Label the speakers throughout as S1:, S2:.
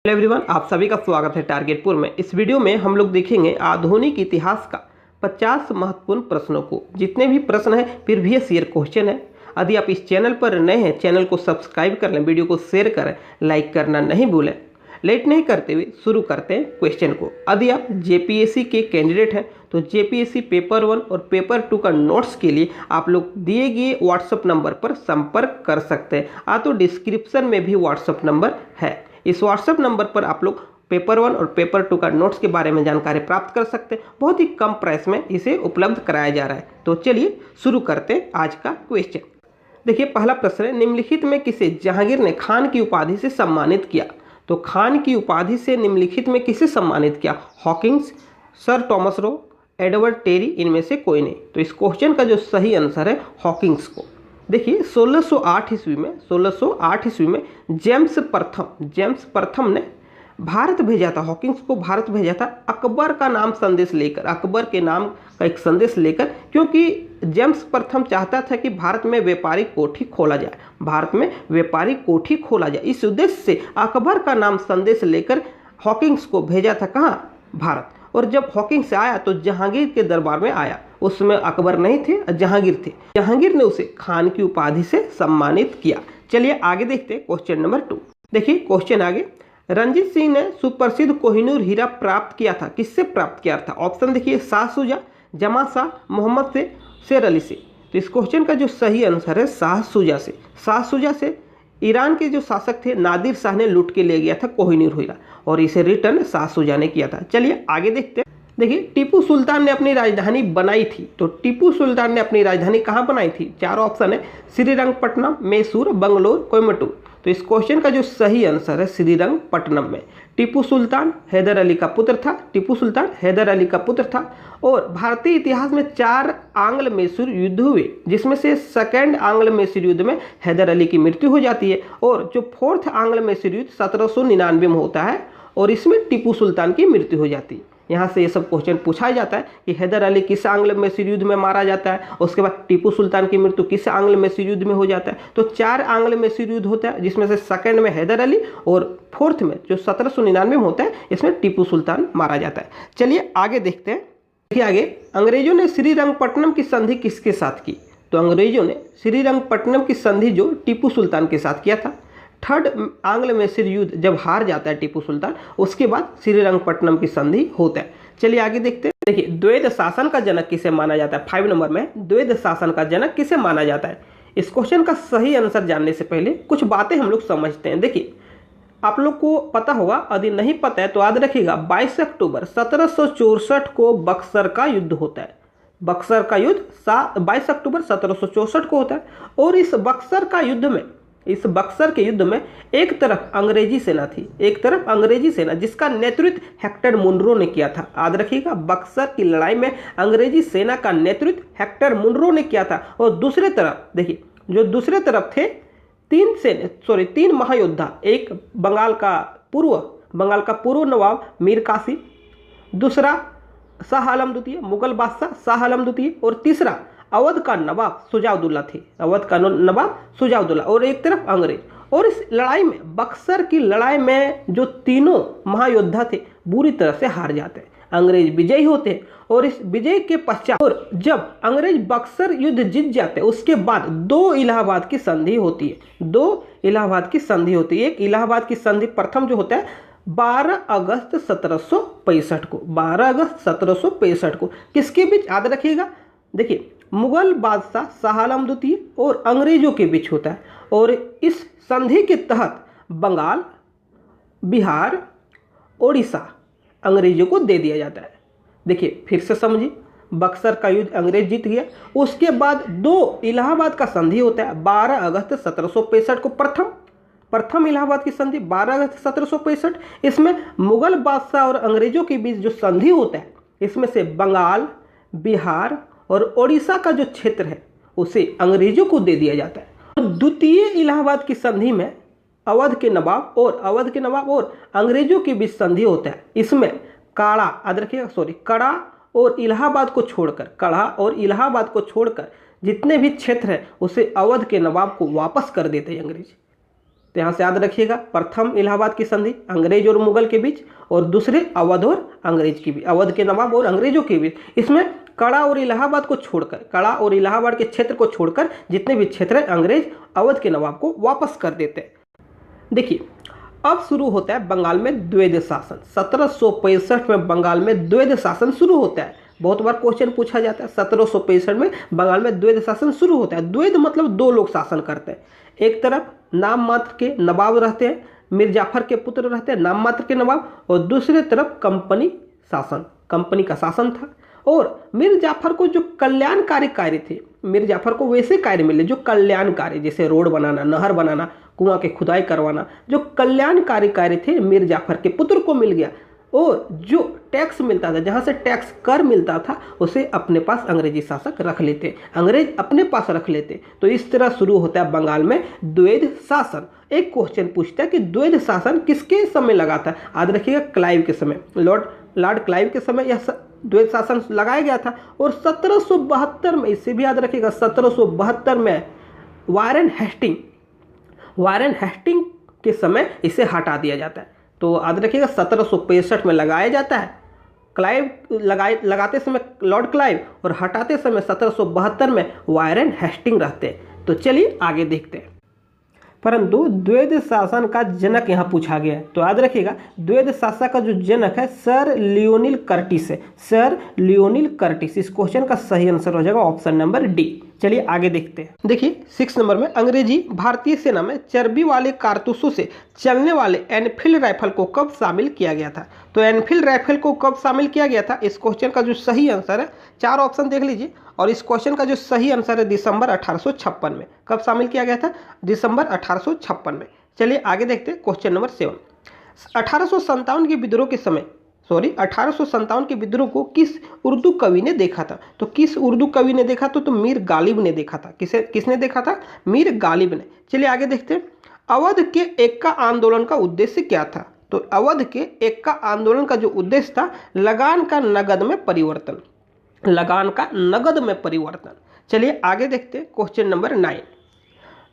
S1: Hello everyone, आप सभी का स्वागत है टारगेटपुर में। इस वीडियो में हम लोग देखेंगे आधुनिक इतिहास का 50 महत्वपूर्ण प्रश्नों को। जितने भी प्रश्न हैं प्रीवियस ईयर क्वेश्चन है। यदि आप इस चैनल पर नए हैं, चैनल को सब्सक्राइब कर लें, वीडियो को शेयर करें, लाइक करना नहीं भूलें। लेट नहीं करते हुए शुरू करते हैं क्वेश्चन को। यदि आप जेपीएससी के कैंडिडेट हैं तो जेपीएससी पेपर 1 और पेपर 2 का नोट्स के लिए आप लोग दिए गए व्हाट्सएप नंबर पर संपर्क कर सकते हैं। तो डिस्क्रिप्शन में भी व्हाट्सएप नंबर है। इस व्हाट्सएप नंबर पर आप लोग पेपर 1 और पेपर 2 का नोट्स के बारे में जानकारी प्राप्त कर सकते हैं। बहुत ही कम प्राइस में इसे उपलब्ध कराया जा रहा है। तो चलिए शुरू करते हैं आज का क्वेश्चन। देखिए, पहला प्रश्न है, निम्नलिखित में किसे जहांगीर ने खान की उपाधि से सम्मानित किया? तो खान की उपाधि से निम्नलिखित में किसे सम्मानित किया? Hawkins, sir Thomas Roe, Edward Terry, इनमें से कोई नहीं। तो इस क्वेश्चन का जो सही आंसर है हॉकिंस को। देखिए, 1608 ईस्वी में जेम्स प्रथम ने भारत भेजा था, हॉकिंस को भारत भेजा था अकबर का नाम संदेश लेकर, अकबर के नाम का एक संदेश लेकर, क्योंकि जेम्स प्रथम चाहता था कि भारत में व्यापारिक कोठी खोला जाए। इस उद्देश्य से अकबर का नाम संदेश लेकर हॉकिंस को भेजा था। कहाँ? भारत। और जब हॉकिंस आया तो जहांगीर के दरबार में आया। उसमें अकबर नहीं थे, जहांगीर थे। जहांगीर ने उसे खान की उपाधि से सम्मानित किया। चलिए आगे देखते हैं क्वेश्चन नंबर 2। देखिए क्वेश्चन आगे, रंजीत सिंह ने सुप्रसिद्ध कोहिनूर हीरा प्राप्त किया था। किससे प्राप्त किया था? ऑप्शन देखिए, शाह शुजा, जमा शाह, मोहम्मद से, शेर अली से। तो इस क्वेश्चन का जो सही आंसर है शाह शुजा से। शाह शुजा से ईरान के जो शासक थे नादिर शाह ने लूट के ले गया था कोहिनूर हीरा, और इसे रिटर्न शाह शुजा ने किया था। चलिए आगे देखते हैं। देखिए, टीपू सुल्तान ने अपनी राजधानी बनाई थी। तो टीपू सुल्तान ने अपनी राजधानी कहाँ बनाई थी? 4 ऑप्शन है, श्रीरंगपट्टनम, मैसूर, बंगलोर, कोयम्बटूर। तो इस क्वेश्चन का जो सही आंसर है श्रीरंगपट्टनम में। टीपू सुल्तान हैदर अली का पुत्र था। और भारतीय इतिहास में 4 आंग्ल मैसूर युद्ध हुए, जिसमें से सेकंड आंग्ल मैसूर युद्ध में हैदर अली की मृत्यु हो जाती है, और जो फोर्थ आंग्ल मैसूर युद्ध 1799 में होता है, और इसमें टीपू सुल्तान की मृत्यु हो जाती है। यहाँ से ये सब क्वेश्चन पूछा जाता है कि हैदर अली किस आंग्ल मैसूर युद्ध में मारा जाता है, उसके बाद टीपू सुल्तान की मृत्यु किस आंग्ल मैसूर युद्ध में हो जाता है। तो 4 आंग्ल मैसूर युद्ध होता है, जिसमें से सेकंड में हैदर अली और फोर्थ में जो 1799 में होता है, इसमें टीपू सुल्तान मारा जाता है। चलिए आगे देखते हैं। देखिए आगे, अंग्रेजों ने श्रीरंगपट्टनम की संधि किसके साथ की? तो अंग्रेजों ने श्रीरंगपट्टनम की संधि जो टीपू सुल्तान के साथ किया था। थर्ड आंग्ल मैसूर युद्ध जब हार जाता है टीपू सुल्तान, उसके बाद श्रीरंगपट्टनम की संधि होता है। चलिए आगे देखते हैं। देखिए, द्वैध शासन का जनक किसे माना जाता है? 5 नंबर में द्वैध शासन का जनक किसे माना जाता है? इस क्वेश्चन का सही आंसर जानने से पहले कुछ बातें हम लोग समझते हैं। देखिए, आप लोग को पता होगा, यदि नहीं पता है तो याद रखिएगा, 22 अक्टूबर 1764 को बक्सर का युद्ध होता है। बक्सर का युद्ध 22 अक्टूबर 1764 को होता है। और इस बक्सर के युद्ध में एक तरफ अंग्रेजी सेना जिसका नेतृत्व हेक्टर मुनरो ने किया था। याद रखिएगा, बक्सर की लड़ाई में अंग्रेजी सेना का नेतृत्व हेक्टर मुनरो ने किया था। और दूसरे तरफ देखिए, जो दूसरे तरफ थे 3 महायोद्धा, एक बंगाल का पूर्व नवाब मीर कासिम, दूसरा शाह आलम द्वितीय, मुगल बादशाह शाह आलम द्वितीय, और तीसरा अवध का नवाब शुजाउद्दौला थे, और एक तरफ अंग्रेज। और इस लड़ाई में, बक्सर की लड़ाई में जो तीनों महायोद्धा थे बुरी तरह से हार जाते हैं। अंग्रेज विजयी होते हैं, और इस विजय के पश्चात, और जब अंग्रेज बक्सर युद्ध जीत जाते हैं, उसके बाद 2 इलाहाबाद की संधि होती है। एक इलाहाबाद की संधि प्रथम जो होता है 12 अगस्त 1765 को किसके बीच? याद रखिएगा, देखिए, मुगल बादशाह शाह आलम द्वितीय और अंग्रेजों के बीच होता है। और इस संधि के तहत बंगाल, बिहार, ओडिशा अंग्रेजों को दे दिया जाता है। देखिए फिर से समझिए, बक्सर का युद्ध अंग्रेज जीत गया, उसके बाद 2 इलाहाबाद का संधि होता है 12 अगस्त 1765 को। प्रथम इलाहाबाद की संधि 12 अगस्त 1765। इसमें मुगल बादशाह और अंग्रेजों के बीच जो संधि होता है, इसमें से बंगाल, बिहार और ओडिशा का जो क्षेत्र है उसे अंग्रेजों को दे दिया जाता है। द्वितीय इलाहाबाद की संधि में अवध के नवाब और अंग्रेजों के बीच संधि होता है। इसमें कड़ा और इलाहाबाद को छोड़कर जितने भी क्षेत्र है उसे अवध के नवाब को वापस कर देते हैं अंग्रेज। तो यहाँ से याद रखिएगा, प्रथम इलाहाबाद की संधि अंग्रेज और मुगल के बीच, और दूसरे अवध और अंग्रेज के बीच, अवध के नवाब और अंग्रेजों के बीच। इसमें कड़ा और इलाहाबाद को छोड़कर, कड़ा और इलाहाबाद के क्षेत्र को छोड़कर जितने भी क्षेत्र है अंग्रेज अवध के नवाब को वापस कर देते हैं। देखिए अब शुरू होता है बंगाल में द्वैध शासन। 1765 में बंगाल में द्वैध शासन शुरू होता है। बहुत बार क्वेश्चन पूछा जाता है, 1765 में बंगाल में द्वैध शासन शुरू होता है। द्वैध मतलब दो लोग शासन करते हैं। एक तरफ नाम मात्र के नवाब रहते हैं, मीर जाफर के पुत्र रहते हैं नाम मात्र के नवाब, और दूसरी तरफ कंपनी शासन, कंपनी का शासन था। और मीर जाफर को जो कल्याणकारी कार्य थे, मीर जाफर को वैसे कार्य मिले जो कल्याणकारी, जैसे रोड बनाना, नहर बनाना, कुआं के खुदाई करवाना, जो कल्याणकारी कार्य थे मीर जाफर के पुत्र को मिल गया। और जो टैक्स मिलता था, जहाँ से टैक्स कर मिलता था, उसे अपने पास अंग्रेजी शासक रख लेते, अंग्रेज अपने पास रख लेते। तो इस तरह शुरू होता है बंगाल में द्वैध शासन। एक क्वेश्चन पूछता है कि द्वैध शासन किसके समय लगा था? याद रखिएगा क्लाइव के समय, लॉर्ड क्लाइव के समय यह द्वैध शासन लगाया गया था। और 1772 में, इसे भी याद रखिएगा, 1772 में वारेन हेस्टिंग के समय इसे हटा दिया जाता है। तो याद रखिएगा 1765 में लगाया जाता है क्लाइव, लगाते समय लॉर्ड क्लाइव, और हटाते समय 1772 में वारेन हेस्टिंग रहते हैं। तो चलिए आगे देखते हैं। परंतु द्वैध शासन का जनक यहाँ पूछा गया है। तो याद रखिएगा द्वैध शासन का जो जनक है सर लियोनिल कर्टिस है, सर लियोनिल कर्टिस। इस क्वेश्चन का सही आंसर हो जाएगा ऑप्शन नंबर डी। चलिए आगे देखते हैं। देखिए 6 नंबर में, अंग्रेजी भारतीय सेना में चर्बी वाले कारतूसों से चलने वाले एनफील्ड राइफल को कब शामिल किया गया था? तो एनफील्ड राइफल को कब शामिल किया गया था? इस क्वेश्चन का जो सही आंसर है, 4 ऑप्शन देख लीजिए, और इस क्वेश्चन का जो सही आंसर है दिसंबर 1856 में। कब शामिल किया गया था? दिसंबर 1856 में। चलिए आगे देखते हैं क्वेश्चन नंबर 7। 1857 के विद्रोह के समय, 1857 के विद्रोह को किस उर्दू कवि ने देखा था? तो किस उर्दू कवि ने देखा? तो मीर गालिब ने देखा था। किसने देखा था? मीर गालिब ने। चलिए आगे देखते हैं। अवध के एक्का आंदोलन का उद्देश्य क्या था? तो अवध के एक्का आंदोलन का जो उद्देश्य था, लगान का नगद में परिवर्तन, लगान का नगद में परिवर्तन। चलिए आगे देखते हैं क्वेश्चन नंबर 9।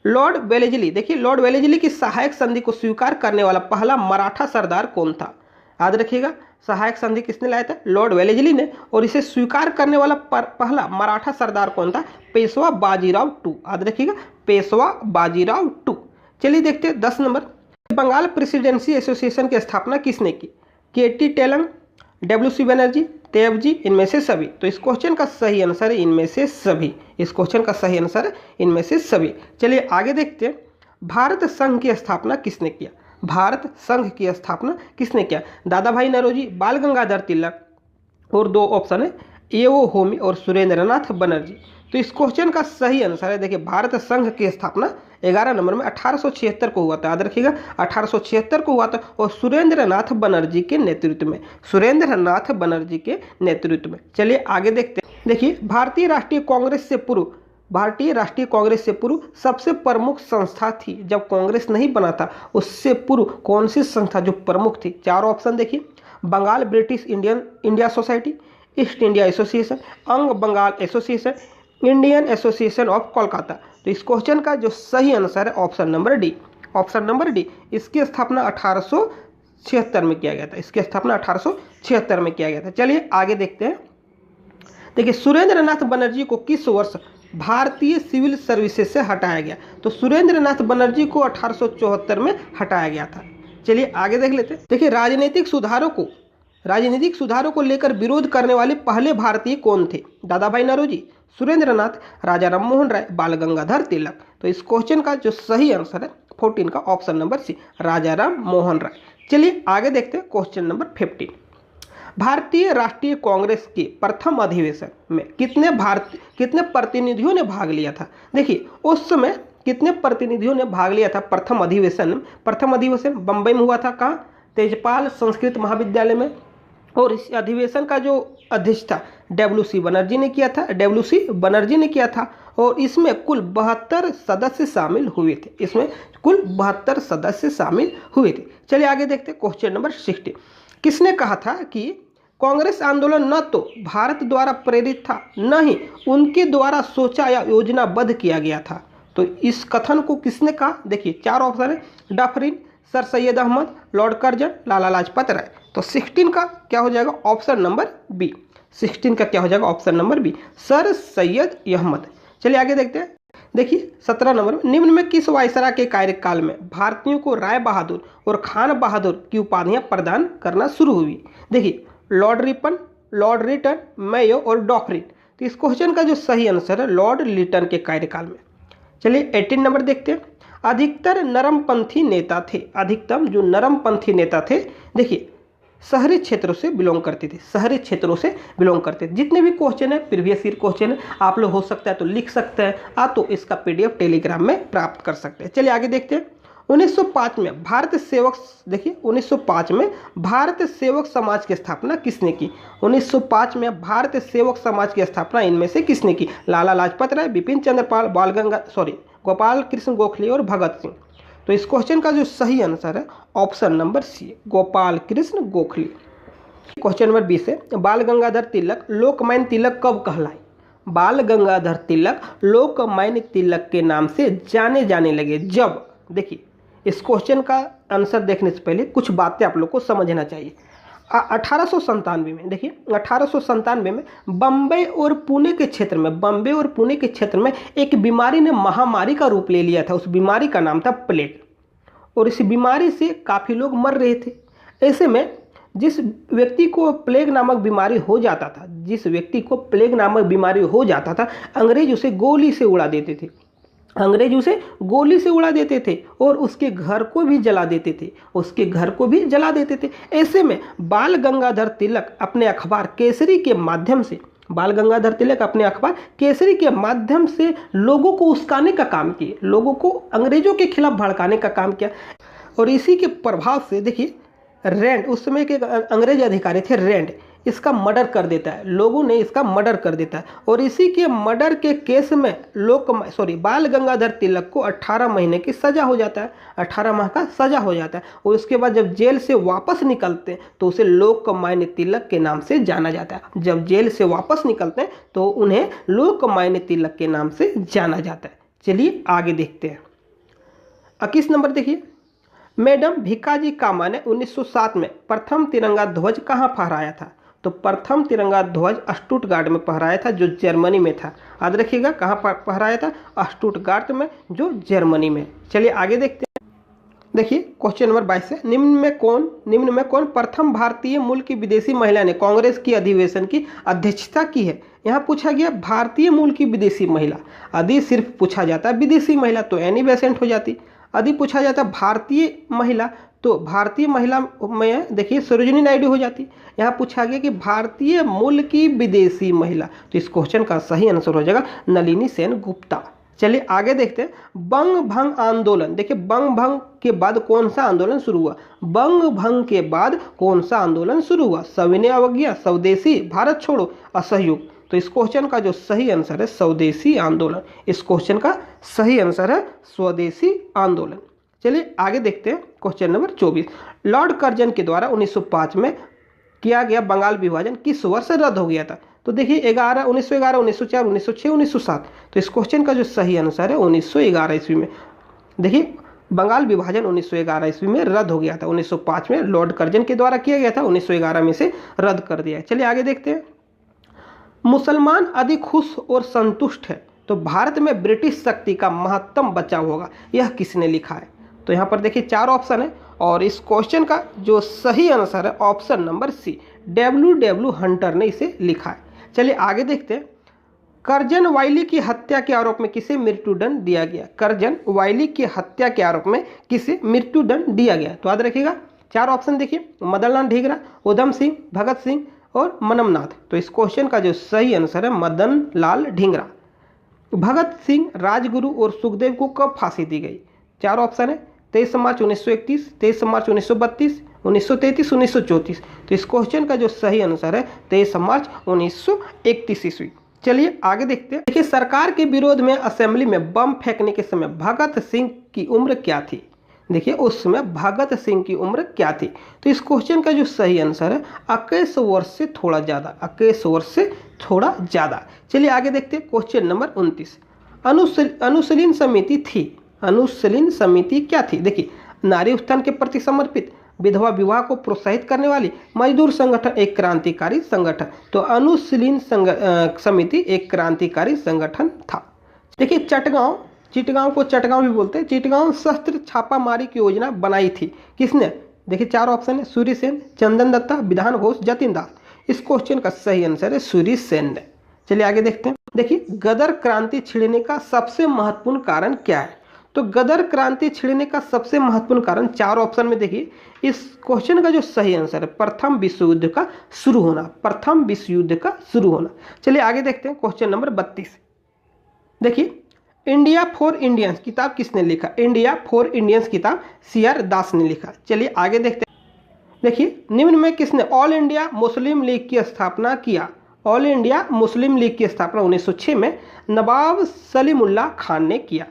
S1: लॉर्ड वेलेजली, देखिए लॉर्ड वेलेजली की सहायक संधि को स्वीकार करने वाला पहला मराठा सरदार कौन था? याद रखिएगा सहायक संधि किसने लाया था? लॉर्ड वेलेजली ने। और इसे स्वीकार करने वाला पहला मराठा सरदार कौन था? पेशवा बाजीराव टू। याद रखिएगा पेशवा बाजीराव टू। चलिए देखते हैं 10 नंबर। बंगाल प्रेसिडेंसी एसोसिएशन की स्थापना किसने की? केटी टेलंग, डब्ल्यू.सी. बनर्जी, तेवजी, इनमें से सभी। तो इस क्वेश्चन का सही आंसर है इनमें से सभी। इस क्वेश्चन का सही आंसर है इनमें से सभी। चलिए आगे देखते हैं। भारत संघ की स्थापना किसने किया? भारत संघ की स्थापना किसने किया? दादा भाई नौरोजी, बाल गंगाधर तिलक, और 2 ऑप्शन है एओ होमी और सुरेंद्रनाथ बनर्जी। तो इस क्वेश्चन का सही आंसर है, देखिए भारत संघ की स्थापना 11 नंबर में 1876 को हुआ था। याद रखिएगा 1876 को हुआ था, और सुरेंद्रनाथ बनर्जी के नेतृत्व में, सुरेंद्रनाथ बनर्जी के नेतृत्व में। चलिए आगे देखते हैं। देखिए भारतीय राष्ट्रीय कांग्रेस से पूर्व सबसे प्रमुख संस्था थी, जब कांग्रेस नहीं बना था उससे पूर्व कौन सी संस्था जो प्रमुख थी? 4 ऑप्शन देखिए। Bengal British India Society, East India Association, अंग Bengal Association, Indian Association of Kolkata. तो इस क्वेश्चन का जो सही आंसर है option number D, option number D. इसकी स्थापना 1876 में किया गया था, इसकी स्थापना 1876 में किया गया था। चलिए आगे देखते हैं। देखिए सुरेंद्रनाथ बनर्जी को किस वर्ष भारतीय सिविल सर्विसेज से हटाया गया? तो सुरेंद्रनाथ बनर्जी को 1874 में हटाया गया था। चलिए आगे देख लेते हैं। देखिए राजनीतिक सुधारों को लेकर विरोध करने वाले पहले भारतीय कौन थे? दादा भाई नौरोजी, सुरेंद्रनाथ, राजा राम मोहन राय, बाल गंगाधर तिलक। तो इस क्वेश्चन का जो सही आंसर है 14 का ऑप्शन नंबर सी, राजा राम मोहन राय। चलिए आगे देखते हैं क्वेश्चन नंबर 15। भारतीय राष्ट्रीय कांग्रेस के प्रथम अधिवेशन में कितने प्रतिनिधियों ने भाग लिया था? देखिए उस समय कितने प्रतिनिधियों ने भाग लिया था प्रथम अधिवेशन बम्बई में हुआ था। कहाँ? तेजपाल संस्कृत महाविद्यालय में। और इस अधिवेशन का जो अध्यक्ष था डब्ल्यू.सी. बनर्जी ने किया था। और इसमें कुल 72 सदस्य शामिल हुए थे। चलिए आगे देखते हैं क्वेश्चन नंबर 16। किसने कहा था कि कांग्रेस आंदोलन न तो भारत द्वारा प्रेरित था, न ही उनके द्वारा सोचा या योजनाबद्ध किया गया था? तो इस कथन को किसने कहा? देखिए 4 ऑप्शन है, Dufferin, Sir Syed Ahmad, Lord Curzon, Lala Lajpat Rai. तो 16 का क्या हो जाएगा? Option number B. 16 का क्या हो जाएगा? Option number B, sir Syed Ahmad. चलिए आगे देखते हैं। देखिए 17 नंबर में, निम्न में किस वायसराय के कार्यकाल में भारतीयों को राय बहादुर और खान बहादुर की उपाधियां प्रदान करना शुरू हुई? देखिए Lord Ripon, Lord Lytton, Mayo और डॉफरिन। तो इस क्वेश्चन का जो सही आंसर है लॉर्ड लिटन के कार्यकाल में। चलिए 18 नंबर देखते हैं। अधिकतर नरमपंथी नेता थे, अधिकतम जो नरमपंथी नेता थे, देखिए शहरी क्षेत्रों से बिलोंग करते थे, शहरी क्षेत्रों से बिलोंग करते थे। जितने भी क्वेश्चन है प्रीवियस ईयर क्वेश्चन है, आप लोग हो सकता है तो लिख सकते हैं, तो इसका PDF टेलीग्राम में प्राप्त कर सकते हैं। चलिए आगे देखते हैं। 1905 में भारत सेवक, देखिए 1905 में भारत सेवक समाज की स्थापना किसने की? 1905 में भारत सेवक समाज की स्थापना इनमें से किसने की? लाला लाजपत राय, बिपिन चंद्र पाल, गोपाल कृष्ण गोखले और भगत सिंह। तो इस क्वेश्चन का जो सही आंसर है option number C, Gopal Krishna Gokhale. Question number 20 है, बाल गंगाधर तिलक लोकमान्य तिलक कब कहलाए? बाल गंगाधर तिलक लोकमान्य तिलक के नाम से जाने जाने लगे जब, देखिए इस क्वेश्चन का आंसर देखने से पहले कुछ बातें आप लोग को समझना चाहिए। 1897 में, देखिए 1897 में बम्बई और पुणे के क्षेत्र में, बम्बई और पुणे के क्षेत्र में एक बीमारी ने महामारी का रूप ले लिया था। उस बीमारी का नाम था प्लेग, और इस बीमारी से काफ़ी लोग मर रहे थे। ऐसे में जिस व्यक्ति को प्लेग नामक बीमारी हो जाता था, जिस व्यक्ति को प्लेग नामक बीमारी हो जाता था, अंग्रेज उसे गोली से उड़ा देते थे, अंग्रेज उसे गोली से उड़ा देते थे और उसके घर को भी जला देते थे, उसके घर को भी जला देते थे। ऐसे में बाल गंगाधर तिलक अपने अखबार केसरी के माध्यम से, बाल गंगाधर तिलक अपने अखबार केसरी के माध्यम से लोगों को उस्काने का काम किए, लोगों को अंग्रेजों के खिलाफ भड़काने का काम किया। और इसी के प्रभाव से देखिए रैंड, उस समय के अंग्रेज अधिकारी थे रैंड, इसका मर्डर कर देता है, लोगों ने इसका मर्डर कर देता है। और इसी के मर्डर के केस में बाल गंगाधर तिलक को 18 महीने की सज़ा हो जाता है, 18 माह का सज़ा हो जाता है। और उसके बाद जब जेल से वापस निकलते हैं तो उसे लोकमान्य तिलक के नाम से जाना जाता है। जब जेल से वापस निकलते हैं तो उन्हें लोकमान्य तिलक के नाम से जाना जाता है। चलिए आगे देखते हैं। 21 नंबर देखिए, मैडम भीकाजी कामा ने 1907 में प्रथम तिरंगा ध्वज कहाँ फहराया था? तो प्रथम तिरंगा ध्वज स्टुटगार्ट में फहराया था, जो जर्मनी में था। याद रखिएगा कहाँ फहराया था? स्टुटगार्ट में, जो जर्मनी में। चलिए आगे देखते हैं। देखिए क्वेश्चन नंबर 22 है, निम्न में कौन प्रथम भारतीय मूल की विदेशी महिला ने कांग्रेस की अधिवेशन की अध्यक्षता की है? यहाँ पूछा गया भारतीय मूल की विदेशी महिला। यदि सिर्फ पूछा जाता विदेशी महिला तो एनी बेसेंट हो जाती। यदि पूछा जाता भारतीय महिला तो भारतीय महिला में देखिए सरोजिनी नायडू हो जाती। यहाँ पूछा गया कि भारतीय मूल की विदेशी महिला, तो इस क्वेश्चन का सही आंसर हो जाएगा नलिनी सेन गुप्ता। चलिए आगे देखते हैं। बंग भंग आंदोलन, देखिए बंग भंग के बाद कौन सा आंदोलन शुरू हुआ? बंग भंग के बाद कौन सा आंदोलन शुरू हुआ? सविनय अवज्ञा, स्वदेशी, भारत छोड़ो, असहयोग। तो इस क्वेश्चन का जो सही आंसर है स्वदेशी आंदोलन। इस क्वेश्चन का सही आंसर है स्वदेशी आंदोलन। चलिए आगे देखते हैं क्वेश्चन नंबर 24। लॉर्ड कर्जन के द्वारा 1905 में किया गया बंगाल विभाजन किस वर्ष रद्द हो गया था? तो देखिए 1911, 1904, 1906, 1907। तो इस क्वेश्चन का जो सही आंसर है 1911 ईस्वी में। देखिए बंगाल विभाजन 1911 ईस्वी में रद्द हो गया था। 1905 में लॉर्ड कर्जन के द्वारा किया गया था, 1911 में से रद्द कर दिया। चलिए आगे देखते हैं। मुसलमान अधिक खुश और संतुष्ट है तो भारत में ब्रिटिश शक्ति का महत्तम बचाव होगा, यह किसने लिखा है? तो यहाँ पर देखिए 4 ऑप्शन है और इस क्वेश्चन का जो सही आंसर है option number C, W Hunter ने इसे लिखा है। चलिए आगे देखते हैं। कर्जन वाइली की हत्या के आरोप में किसे मृत्युदंड दिया गया? कर्जन वाइली की हत्या के आरोप में किसे मृत्युदंड दिया गया? तो याद रखिएगा 4 ऑप्शन देखिए, मदन लाल ढींगरा, उधम सिंह, भगत सिंह और मनमनाथ। तो इस क्वेश्चन का जो सही आंसर है मदन लाल ढींगरा। भगत सिंह, राजगुरु और सुखदेव को कब फांसी दी गई? 4 ऑप्शन है, 23 मार्च 1931, 23 मार्च 1932, 1933, 1934। तो इस क्वेश्चन का जो सही आंसर है 23 मार्च 1931 ईस्वी। चलिए आगे देखते हैं। देखिए सरकार के विरोध में असेंबली में बम फेंकने के समय भगत सिंह की उम्र क्या थी? देखिए उस समय भगत सिंह की उम्र क्या थी? तो इस क्वेश्चन का जो सही आंसर है 21 वर्ष से थोड़ा ज़्यादा, 21 वर्ष से थोड़ा ज़्यादा। चलिए आगे देखते हैं क्वेश्चन नंबर 29। अनुशीलन समिति थी। अनुशीलन समिति क्या थी? देखिए, नारी उत्थान के प्रति समर्पित, विधवा विवाह को प्रोत्साहित करने वाली, मजदूर संगठन, एक क्रांतिकारी संगठन। तो अनुशीलन समिति एक क्रांतिकारी संगठन था। देखिए, चिटगांव को चटगांव भी बोलते हैं। चिटगांव शस्त्र छापामारी की योजना बनाई थी। किसने? देखिए, 4 ऑप्शन है, सूर्यसेन, चंदन दत्ता, विधान घोष, जतिन दास। इस क्वेश्चन का सही आंसर है सूर्यसेन। चलिए आगे देखते हैं। देखिए, गदर क्रांति छिड़ने का सबसे महत्वपूर्ण कारण क्या है? तो गदर क्रांति छिड़ने का सबसे महत्वपूर्ण कारण 4 ऑप्शन में देखिए, इस क्वेश्चन का जो सही आंसर है प्रथम विश्व युद्ध का शुरू होना। प्रथम विश्व युद्ध का शुरू होना। चलिए आगे देखते हैं क्वेश्चन नंबर 32। देखिए, इंडिया फॉर इंडियंस किताब किसने लिखा? इंडिया फॉर इंडियंस किताब CR दास ने लिखा। चलिए आगे देखते हैं। देखिए, निम्न में किसने ऑल इंडिया मुस्लिम लीग की स्थापना किया? ऑल इंडिया मुस्लिम लीग की स्थापना 1906 में नवाब सलीमुल्लाह खान ने किया।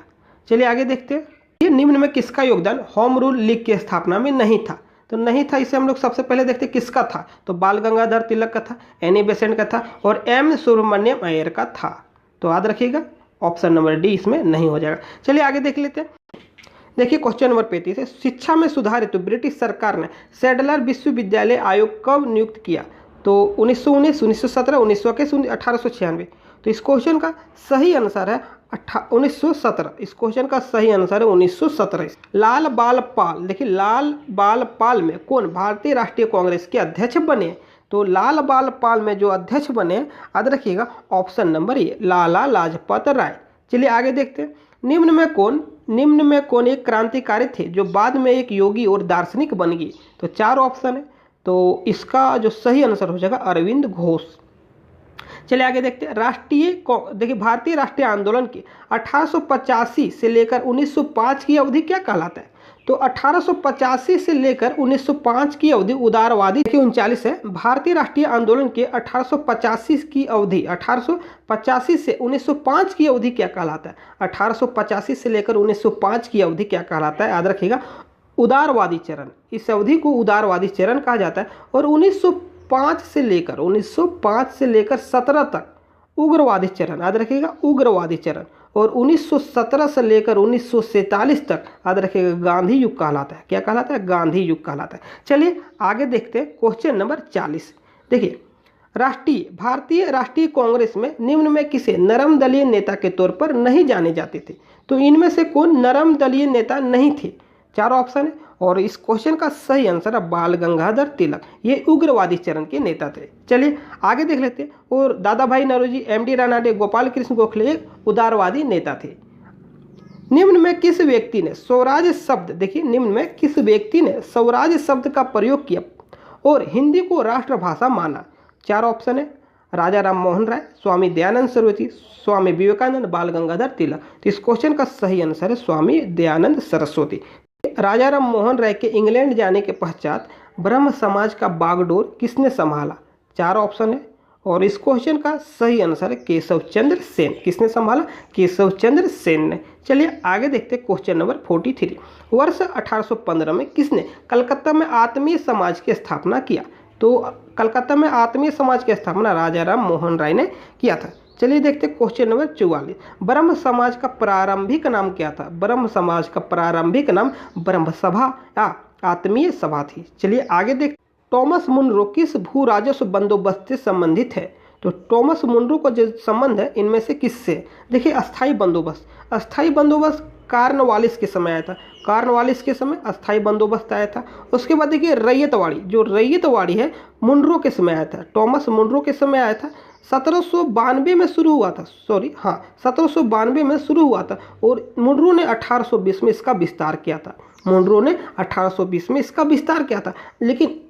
S1: चलिए आगे देखते हैं। ये निम्न में किसका योगदान होम रूल लीग की स्थापना में नहीं था? तो नहीं था, इसे हम लोग सबसे पहले देखते हैं किसका था। तो बाल गंगाधर तिलक का था, एनी बेसेंट का था और M सुब्रमण्यम अय्यर का था। तो याद रखिएगा, ऑप्शन नंबर डी इसमें नहीं हो जाएगा। चलिए आगे देख लेते हैं। देखिए, क्वेश्चन नंबर 35 है, शिक्षा में सुधार हेतु ब्रिटिश सरकार ने सैडलर विश्वविद्यालय आयोग कब नियुक्त किया? तो 1919, 1917, 1921, 1896। तो इस क्वेश्चन का सही आंसर है 1917। इस क्वेश्चन का सही आंसर है 1917। लाल बाल पाल, देखिए लाल बाल पाल में कौन भारतीय राष्ट्रीय कांग्रेस के अध्यक्ष बने? तो लाल बाल पाल में जो अध्यक्ष बने, याद रखिएगा, ऑप्शन नंबर ए, लाला लाजपत राय। चलिए आगे देखते हैं। निम्न में कौन एक क्रांतिकारी थे जो बाद में एक योगी और दार्शनिक बन गए? तो 4 ऑप्शन है, तो इसका जो सही आंसर हो जाएगा अरविंद घोष। चलिए आगे देखते हैं। देखिए, भारतीय राष्ट्रीय आंदोलन की 1885 से लेकर 1905 की अवधि क्या कहलाता है? तो 1885 से लेकर 1905 की अवधि उदारवादी 39 है। भारतीय राष्ट्रीय आंदोलन के 1885 की अवधि, 1885 से 1905 की अवधि क्या कहलाता है? 1885 से लेकर 1905 की अवधि क्या कहलाता है? याद रखिएगा, उदारवादी चरण। इस अवधि को उदारवादी चरण कहा जाता है। और 1905 से लेकर 17 तक उग्रवादी चरण, याद रखिएगा, उग्रवादी चरण। और 1917 से लेकर 1947 तक, याद रखिएगा, गांधी युग कहलाता है। क्या कहलाता है? गांधी युग कहलाता है। चलिए आगे देखते हैं क्वेश्चन नंबर 40। देखिए, भारतीय राष्ट्रीय कांग्रेस में निम्न में किसे नरम दलीय नेता के तौर पर नहीं जाने जाते थे? तो इनमें से कौन नरम दलीय नेता नहीं थे? 4 ऑप्शन है और इस क्वेश्चन का सही आंसर है बाल गंगाधर तिलक। ये उग्रवादी चरण के नेता थे। चलिए आगे देख लेते हैं। और दादा भाई नौरोजी, MD रानाडे, गोपाल कृष्ण गोखले एक उदारवादी नेता थे। निम्न में किस व्यक्ति ने स्वराज शब्द, देखिए, निम्न में किस व्यक्ति ने स्वराज शब्द का प्रयोग किया और हिंदी को राष्ट्रभाषा माना? 4 ऑप्शन है, राजा राम मोहन राय, स्वामी दयानंद सरस्वती, स्वामी विवेकानंद, बाल गंगाधर तिलक। तो इस क्वेश्चन का सही आंसर है स्वामी दयानंद सरस्वती। राजा राम मोहन राय के इंग्लैंड जाने के पश्चात ब्रह्म समाज का बागडोर किसने संभाला? 4 ऑप्शन है और इस क्वेश्चन का सही आंसर है केशव चंद्र सेन। किसने संभाला? केशव चंद्र सेन ने। चलिए आगे देखते हैं क्वेश्चन नंबर 43। वर्ष 1815 में किसने कलकत्ता में आत्मीय समाज की स्थापना किया? तो कलकत्ता में आत्मीय समाज की स्थापना राजा राम मोहन राय ने किया था। चलिए देखते हैं क्वेश्चन नंबर 44। ब्रह्म समाज का प्रारंभिक नाम क्या था? ब्रह्म समाज का प्रारंभिक नाम ब्रह्म सभा या आत्मीय सभा थी। चलिए आगे देख। टॉमस मुनरो किस भू राजस्व बंदोबस्त से संबंधित है? तो टॉमस मुनरो का जो संबंध है इनमें से किससे? देखिए, अस्थाई बंदोबस्त। अस्थाई बंदोबस्त कार्नवालिस के समय आया था। कार्नवालिस के समय अस्थाई बंदोबस्त आया था। उसके बाद देखिए रैयतवाड़ी, जो रैयतवाड़ी है मुनरो के समय आया था। टॉमस मुनरो के समय आया था। 1792 में शुरू हुआ था। 1792 में शुरू हुआ था और मुनरो ने 1820 में इसका विस्तार किया था। मुनरो ने 1820 में इसका विस्तार किया था। लेकिन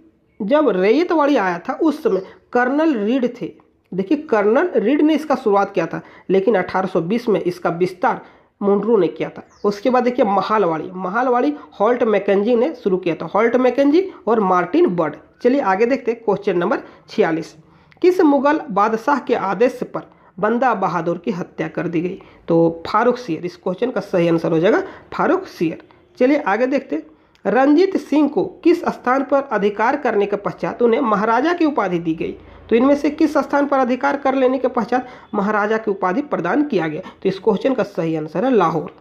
S1: जब रैयतवाड़ी आया था उस समय कर्नल रीड थे। देखिए, कर्नल रीड ने इसका शुरुआत किया था, लेकिन 1820 में इसका विस्तार मुनरो ने किया था। उसके बाद देखिए महालवाड़ी हॉल्ट मैकेंजी ने शुरू किया था। हॉल्ट मैकेंजी और मार्टिन बर्ड। चलिए आगे देखते हैं क्वेश्चन नंबर 46। किस मुगल बादशाह के आदेश पर बंदा बहादुर की हत्या कर दी गई? तो फारूक शेर। इस क्वेश्चन का सही आंसर हो जाएगा फारूक शेर। चलिए आगे देखते हैं। रंजीत सिंह को किस स्थान पर अधिकार करने के पश्चात उन्हें महाराजा की उपाधि दी गई? तो इनमें से किस स्थान पर अधिकार कर लेने के पश्चात महाराजा की उपाधि प्रदान किया गया? तो इस क्वेश्चन का सही आंसर है लाहौर।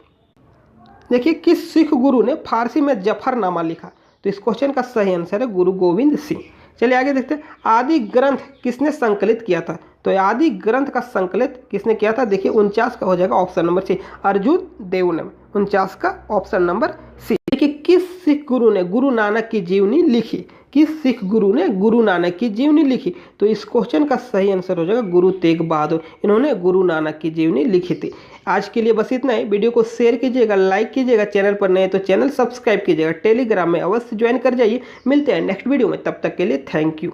S1: देखिए, किस सिख गुरु ने फारसी में जफरनामा लिखा? तो इस क्वेश्चन का सही आंसर है गुरु गोविंद सिंह। चलिए आगे देखते हैं, आदि ग्रंथ किसने संकलित किया था? तो आदि ग्रंथ का संकलित किसने किया था? देखिए 49 का हो जाएगा ऑप्शन नंबर सी, अर्जुन देव ने। 49 का ऑप्शन नंबर सी। देखिए, किस सिख गुरु ने गुरु नानक की जीवनी लिखी? किस सिख गुरु ने गुरु नानक की जीवनी लिखी? तो इस क्वेश्चन का सही आंसर हो जाएगा गुरु तेग बहादुर। इन्होंने गुरु नानक की जीवनी लिखी थी। आज के लिए बस इतना ही। वीडियो को शेयर कीजिएगा, लाइक कीजिएगा, चैनल पर नए तो चैनल सब्सक्राइब कीजिएगा, टेलीग्राम में अवश्य ज्वाइन कर जाइए। मिलते हैं नेक्स्ट वीडियो में, तब तक के लिए थैंक यू।